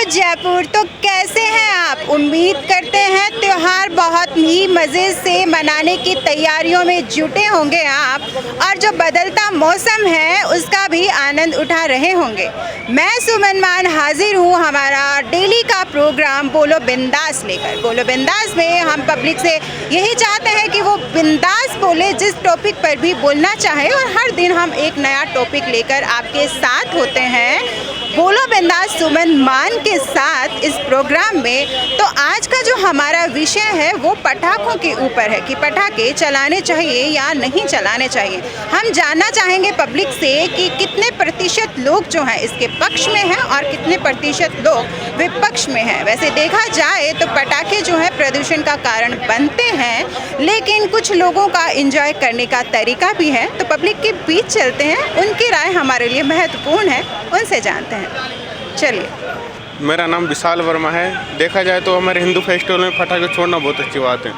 जयपुर। तो कैसे हैं आप? उम्मीद करते हैं त्योहार बहुत ही मज़े से मनाने की तैयारियों में जुटे होंगे आप, और जो बदलता मौसम है उसका भी आनंद उठा रहे होंगे। मैं सुमन मान हाजिर हूँ हमारा डेली का प्रोग्राम बोलो बिंदास लेकर। बोलो बिंदास में हम पब्लिक से यही चाहते हैं कि वो बिंदास बोले, जिस टॉपिक पर भी बोलना चाहे, और हर दिन हम एक नया टॉपिक लेकर आपके साथ होते हैं बोलो बिंदास सुमन मान के साथ इस प्रोग्राम में। तो आज का जो हमारा विषय है वो पटाखों के ऊपर है कि पटाखे चलाने चाहिए या नहीं चलाने चाहिए। हम जानना चाहेंगे पब्लिक से कि कितने प्रतिशत लोग जो हैं इसके पक्ष में हैं और कितने प्रतिशत लोग विपक्ष में हैं। वैसे देखा जाए तो पटाखे जो है प्रदूषण का कारण बनते हैं, लेकिन कुछ लोगों का एंजॉय करने का तरीका भी है। तो पब्लिक के बीच चलते हैं, उनकी राय हमारे लिए महत्वपूर्ण है, उनसे जानते हैं। चलिए। मेरा नाम विशाल वर्मा है। देखा जाए तो हमारे हिंदू फेस्टिवल में पटाखे छोड़ना बहुत अच्छी बात है।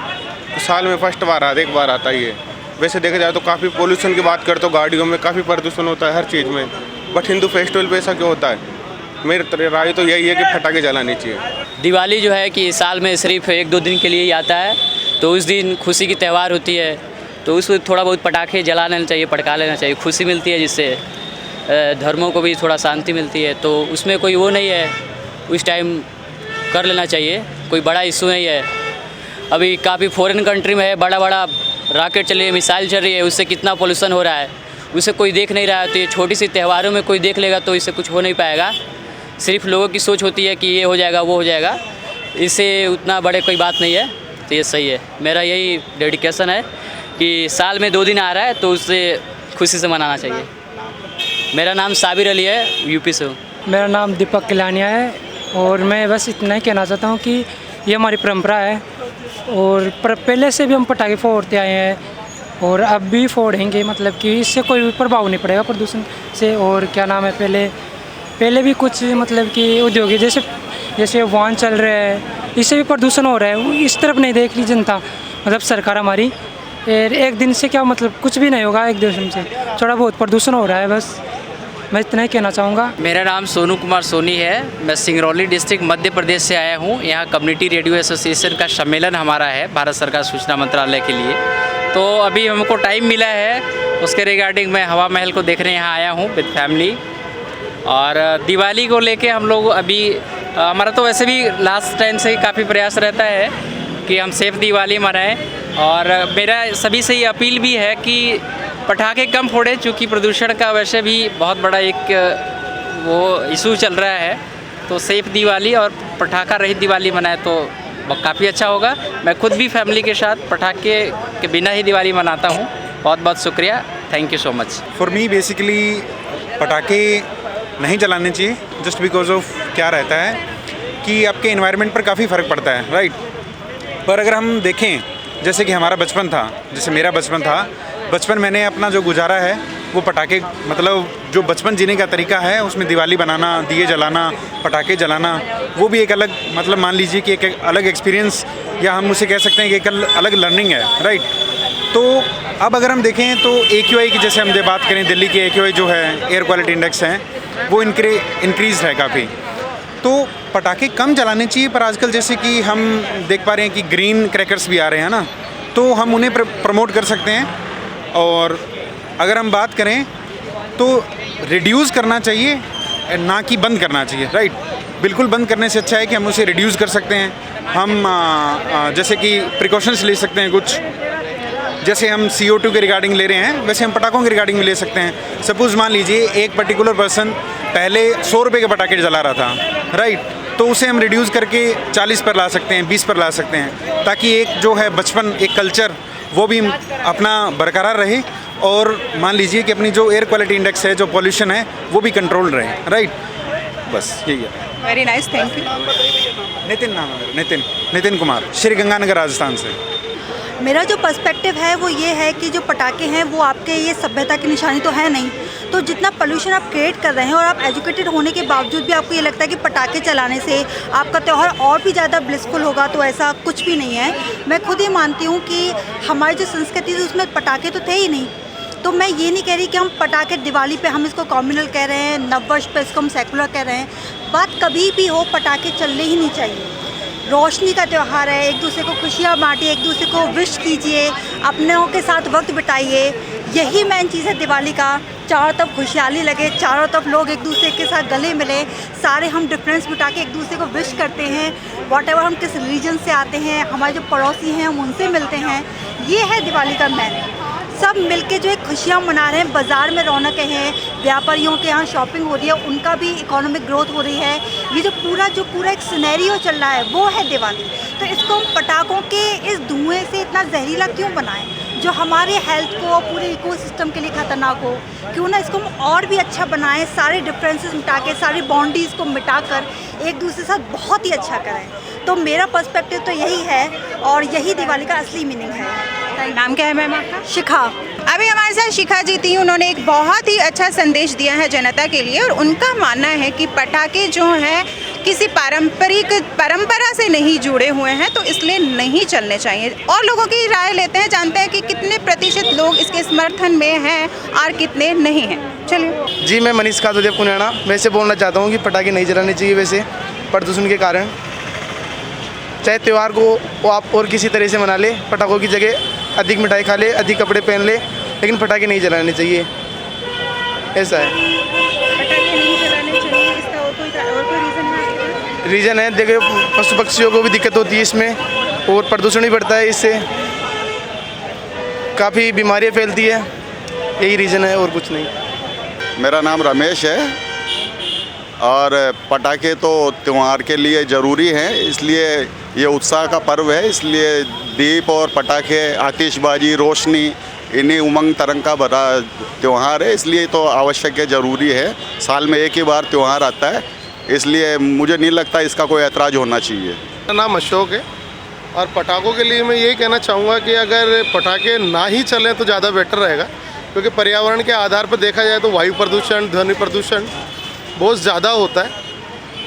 तो साल में फर्स्ट बार एक बार आता ही है। वैसे देखा जाए तो काफ़ी पोल्यूशन की बात करते तो गाड़ियों में काफ़ी प्रदूषण होता है हर चीज़ में, बट हिंदू फेस्टिवल पे ऐसा क्यों होता है? मेरी राय तो यही है कि पटाखे जलाने चाहिए। दिवाली जो है कि साल में सिर्फ 1-2 दिन के लिए ही आता है, तो उस दिन खुशी की त्यौहार होती है, तो उसमें थोड़ा बहुत पटाखे जला लेना चाहिए, पटका लेना चाहिए, खुशी मिलती है, जिससे धर्मों को भी थोड़ा शांति मिलती है। तो उसमें कोई वो नहीं है, उस टाइम कर लेना चाहिए, कोई बड़ा इशू नहीं है। अभी काफ़ी फॉरेन कंट्री में है, बड़ा बड़ा रॉकेट चल रही है, मिसाइल चल रही है, उससे कितना पोल्यूशन हो रहा है, उसे कोई देख नहीं रहा है। तो ये छोटी सी त्योहारों में कोई देख लेगा तो इससे कुछ हो नहीं पाएगा। सिर्फ लोगों की सोच होती है कि ये हो जाएगा वो हो जाएगा, इससे उतना बड़े कोई बात नहीं है। तो ये सही है, मेरा यही डेडिकेशन है कि साल में 2 दिन आ रहा है तो उससे खुशी से मनाना चाहिए। मेरा नाम साबिर अली है, यूपी से हूँ। मेरा नाम दीपक किलानिया है, और मैं बस इतना ही कहना चाहता हूँ कि ये हमारी परंपरा है, और पहले से भी हम पटाखे फोड़ते आए हैं और अब भी फोड़ेंगे। मतलब कि इससे कोई भी प्रभाव नहीं पड़ेगा प्रदूषण से। और क्या नाम है, पहले भी कुछ मतलब कि उद्योग जैसे वाहन चल रहे हैं, इससे भी प्रदूषण हो रहा है। इस तरफ नहीं देख रही जनता, मतलब सरकार हमारी। एक दिन से क्या मतलब कुछ भी नहीं होगा, एक दिन से थोड़ा बहुत प्रदूषण हो रहा है, बस मैं इतना ही कहना चाहूँगा। मेरा नाम सोनू कुमार सोनी है, मैं सिंगरौली डिस्ट्रिक्ट मध्य प्रदेश से आया हूँ। यहाँ कम्युनिटी रेडियो एसोसिएशन का सम्मेलन हमारा है भारत सरकार सूचना मंत्रालय के लिए। तो अभी हमको टाइम मिला है, उसके रिगार्डिंग मैं हवा महल को देखने यहाँ आया हूँ विद फैमिली। और दिवाली को लेके हम लोग अभी हमारा तो वैसे भी लास्ट टाइम से काफ़ी प्रयास रहता है कि हम सेफ दिवाली मनाएं। और मेरा सभी से ये अपील भी है कि पटाखे कम फोड़ें, चूँकि प्रदूषण का वैसे भी बहुत बड़ा एक वो इशू चल रहा है। तो सेफ दिवाली और पटाखा रहित दिवाली मनाएं तो काफ़ी अच्छा होगा। मैं खुद भी फैमिली के साथ पटाखे के बिना ही दिवाली मनाता हूँ। बहुत बहुत शुक्रिया, thank you so much. For me basically पटाखे नहीं जलाने चाहिए, जस्ट बिकॉज ऑफ क्या रहता है कि आपके एनवायरनमेंट पर काफ़ी फ़र्क पड़ता है, राइट। पर अगर हम देखें जैसे कि हमारा बचपन था, जैसे मेरा बचपन था, बचपन मैंने अपना जो गुजारा है वो पटाखे, मतलब जो बचपन जीने का तरीका है उसमें दिवाली बनाना, दिए जलाना, पटाखे जलाना, वो भी एक अलग, मतलब मान लीजिए कि एक अलग एक्सपीरियंस, या हम उसे कह सकते हैं कि एक अलग लर्निंग है, राइट। तो अब अगर हम देखें तो AQI की जैसे हम बात करें, दिल्ली के AQI जो है एयर क्वालिटी इंडेक्स हैं, वो इंक्रीज़ है काफ़ी। तो पटाखे कम जलाने चाहिए, पर आजकल जैसे कि हम देख पा रहे हैं कि ग्रीन क्रैकर्स भी आ रहे हैं ना, तो हम उन्हें प्रमोट कर सकते हैं। और अगर हम बात करें तो रिड्यूस करना चाहिए, ना कि बंद करना चाहिए, राइट। बिल्कुल बंद करने से अच्छा है कि हम उसे रिड्यूस कर सकते हैं। हम जैसे कि प्रिकॉशंस ले सकते हैं कुछ, जैसे हम CO2 के रिगार्डिंग ले रहे हैं वैसे हम पटाखों के रिगार्डिंग भी ले सकते हैं। सपोज़ मान लीजिए एक पर्टिकुलर पर्सन पहले 100 रुपये के पटाखे जला रहा था, राइट, तो उसे हम रिड्यूस करके 40 पर ला सकते हैं, 20 पर ला सकते हैं, ताकि एक जो है बचपन, एक कल्चर, वो भी अपना बरकरार रहे। और मान लीजिए कि अपनी जो एयर क्वालिटी इंडेक्स है, जो पॉल्यूशन है, वो भी कंट्रोल रहे, राइट। बस यही है। Very nice, thank you. Nitin नाम है, नितिन कुमार, श्री गंगानगर राजस्थान से। मेरा जो पर्सपेक्टिव है वो ये है कि जो पटाखे हैं वो आपके ये सभ्यता की निशानी तो है नहीं। तो जितना पोल्यूशन आप क्रिएट कर रहे हैं, और आप एजुकेटेड होने के बावजूद भी आपको ये लगता है कि पटाखे चलाने से आपका त्यौहार और भी ज़्यादा ब्लिसफुल होगा, तो ऐसा कुछ भी नहीं है। मैं खुद ही मानती हूँ कि हमारी जो संस्कृति थी उसमें पटाखे तो थे ही नहीं। तो मैं ये नहीं कह रही कि हम पटाखे दिवाली पे हम इसको कॉम्युनल कह रहे हैं, नववर्ष पे इसको हम सेकुलर कह रहे हैं। बात कभी भी हो, पटाखे चलने ही नहीं चाहिए। रोशनी का त्यौहार है, एक दूसरे को खुशियाँ बांटिए, एक दूसरे को विश कीजिए, अपनों के साथ वक्त बिताइए। यही मेन चीज़ है दिवाली का। चारों तरफ खुशहाली लगे, चारों तरफ लोग एक दूसरे के साथ गले मिले, सारे हम डिफरेंस बिठा के एक दूसरे को विश करते हैं। वॉटेवर हम किस रीजन से आते हैं, हमारे जो पड़ोसी हैं हम उनसे मिलते हैं। ये है दिवाली का मेन। सब मिलके जो है खुशियाँ मना रहे हैं, बाज़ार में रौनकें हैं, व्यापारियों के यहाँ शॉपिंग हो रही है, उनका भी इकोनॉमिक ग्रोथ हो रही है। ये जो पूरा एक सिनेरियो चल रहा है वो है दिवाली। तो इसको हम पटाखों के इस धुएं से इतना जहरीला क्यों बनाएं, जो हमारे हेल्थ को, पूरे इकोसिस्टम के लिए खतरनाक हो। क्यों ना इसको हम और भी अच्छा बनाएं, सारे डिफरेंसेस मिटा के, सारी बाउंड्रीज़ को मिटाकर एक दूसरे के साथ बहुत ही अच्छा करें। तो मेरा पर्सपेक्टिव तो यही है और यही दिवाली का असली मीनिंग है। नाम क्या है मैम आपका? शिखा। अभी हमारे साथ शिखा जी थी, उन्होंने एक बहुत ही अच्छा संदेश दिया है जनता के लिए और उनका मानना है कि पटाखे जो हैं किसी परंपरा से नहीं जुड़े हुए हैं, तो इसलिए नहीं चलने चाहिए। और लोगों की राय लेते हैं, जानते हैं कि कितने प्रतिशत लोग इसके समर्थन में हैं और कितने नहीं हैं। चलिए जी, मैं मनीष कादोदेव पुनियाना। मैं इसे बोलना चाहता हूँ कि पटाखे नहीं जलाने चाहिए वैसे प्रदूषण के कारण। चाहे त्यौहार को वो आप और किसी तरह से मना ले, पटाखों की जगह अधिक मिठाई खा ले, अधिक कपड़े पहन ले, लेकिन पटाखे नहीं जलाने चाहिए, ऐसा है। पटाखे नहीं जलाने चाहिए, इसका और कोई रीज़न है? रीज़न है, देखिए पशु पक्षियों को भी दिक्कत होती है इसमें और प्रदूषण भी बढ़ता है, इससे काफ़ी बीमारियाँ फैलती है, यही रीज़न है और कुछ नहीं। मेरा नाम रमेश है और पटाखे तो त्यौहार के लिए ज़रूरी हैं, इसलिए ये उत्साह का पर्व है, इसलिए दीप और पटाखे, आतिशबाजी, रोशनी, इन्हीं उमंग तरंग का भरा त्यौहार है, इसलिए तो आवश्यक है, ज़रूरी है। साल में एक ही बार त्यौहार आता है, इसलिए मुझे नहीं लगता इसका कोई ऐतराज़ होना चाहिए। मेरा नाम अशोक है और पटाखों के लिए मैं यही कहना चाहूँगा कि अगर पटाखे ना ही चलें तो ज़्यादा बेटर रहेगा, क्योंकि पर्यावरण के आधार पर देखा जाए तो वायु प्रदूषण, ध्वनि प्रदूषण बहुत ज़्यादा होता है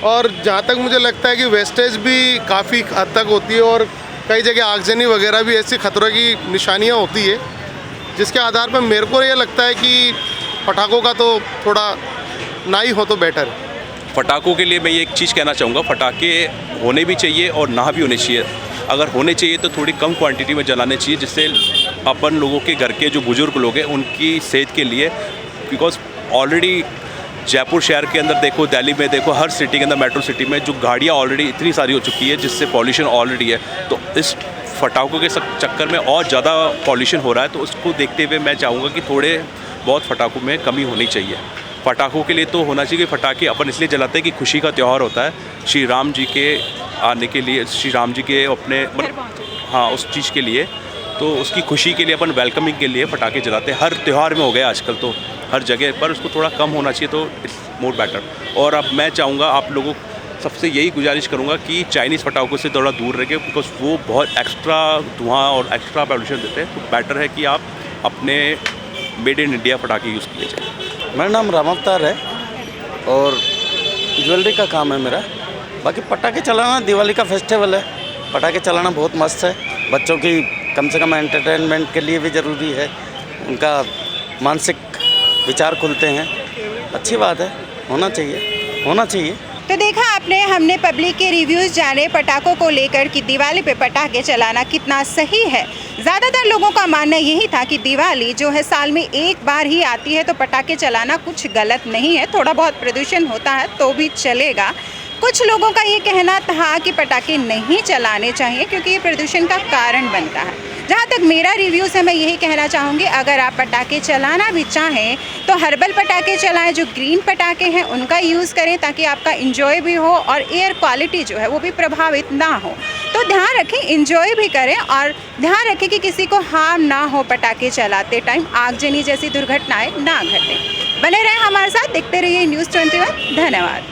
और जहाँ तक मुझे लगता है कि वेस्टेज भी काफ़ी हद तक होती है और कई जगह आगजनी वगैरह भी ऐसी खतरों की निशानियाँ होती है, जिसके आधार पर मेरे को ये लगता है कि पटाखों का तो थोड़ा ना ही हो तो बेटर है। पटाखों के लिए मैं ये एक चीज़ कहना चाहूँगा, पटाखे होने भी चाहिए और ना भी होने चाहिए। अगर होने चाहिए तो थोड़ी कम क्वांटिटी में जलाने चाहिए, जिससे अपन लोगों के घर के जो बुज़ुर्ग लोग हैं उनकी सेहत के लिए, बिकॉज ऑलरेडी जयपुर शहर के अंदर देखो, दिल्ली में देखो, हर सिटी के अंदर, मेट्रो सिटी में जो गाड़ियाँ ऑलरेडी इतनी सारी हो चुकी है, जिससे पॉल्यूशन ऑलरेडी है, तो इस पटाखों के चक्कर में और ज़्यादा पॉल्यूशन हो रहा है। तो उसको देखते हुए मैं चाहूँगा कि थोड़े बहुत पटाखों में कमी होनी चाहिए। पटाखों के लिए तो होना चाहिए कि पटाखे अपन इसलिए जलाते हैं कि खुशी का त्यौहार होता है, श्री राम जी के आने के लिए, श्री राम जी के अपने हाँ उस चीज़ के लिए, तो उसकी खुशी के लिए अपन वेलकमिंग के लिए पटाखे जलाते हैं। हर त्यौहार में हो गया आजकल तो हर जगह पर, उसको थोड़ा कम होना चाहिए, तो इट्स मोर बेटर। और अब मैं चाहूँगा आप लोगों सबसे यही गुजारिश करूँगा कि चाइनीज़ पटाखों से थोड़ा दूर रखें, बिकॉज वो बहुत एक्स्ट्रा धुआं और एक्स्ट्रा पॉल्यूशन देते हैं। तो बेटर है कि आप अपने मेड इन इंडिया पटाखे यूज़ किए जाए। मेरा नाम राम अवतार है और ज्वेलरी का काम है मेरा। बाकी पटाखे चलाना दिवाली का फेस्टिवल है, पटाखे चलाना बहुत मस्त है। बच्चों की कम से कम एंटरटेनमेंट के लिए भी ज़रूरी है, उनका मानसिक विचार खुलते हैं, अच्छी बात है, होना चाहिए। तो देखा आपने, हमने पब्लिक के रिव्यूज़ जाने पटाखों को लेकर कि दिवाली पे पटाखे चलाना कितना सही है। ज़्यादातर लोगों का मानना यही था कि दिवाली जो है साल में एक बार ही आती है, तो पटाखे चलाना कुछ गलत नहीं है, थोड़ा बहुत प्रदूषण होता है तो भी चलेगा। कुछ लोगों का ये कहना था कि पटाखे नहीं चलाने चाहिए क्योंकि ये प्रदूषण का कारण बनता है। जहाँ तक मेरा रिव्यूज़ है, मैं यही कहना चाहूँगी, अगर आप पटाखे चलाना भी चाहें तो हर्बल पटाखे चलाएं, जो ग्रीन पटाखे हैं उनका यूज़ करें, ताकि आपका इंजॉय भी हो और एयर क्वालिटी जो है वो भी प्रभावित ना हो। तो ध्यान रखें, इंजॉय भी करें और ध्यान रखें कि किसी को हार्म ना हो पटाखे चलाते टाइम, आगजनी जैसी दुर्घटनाएँ ना घटें। बने रहें हमारे साथ, देखते रहिए न्यूज़ 21। धन्यवाद।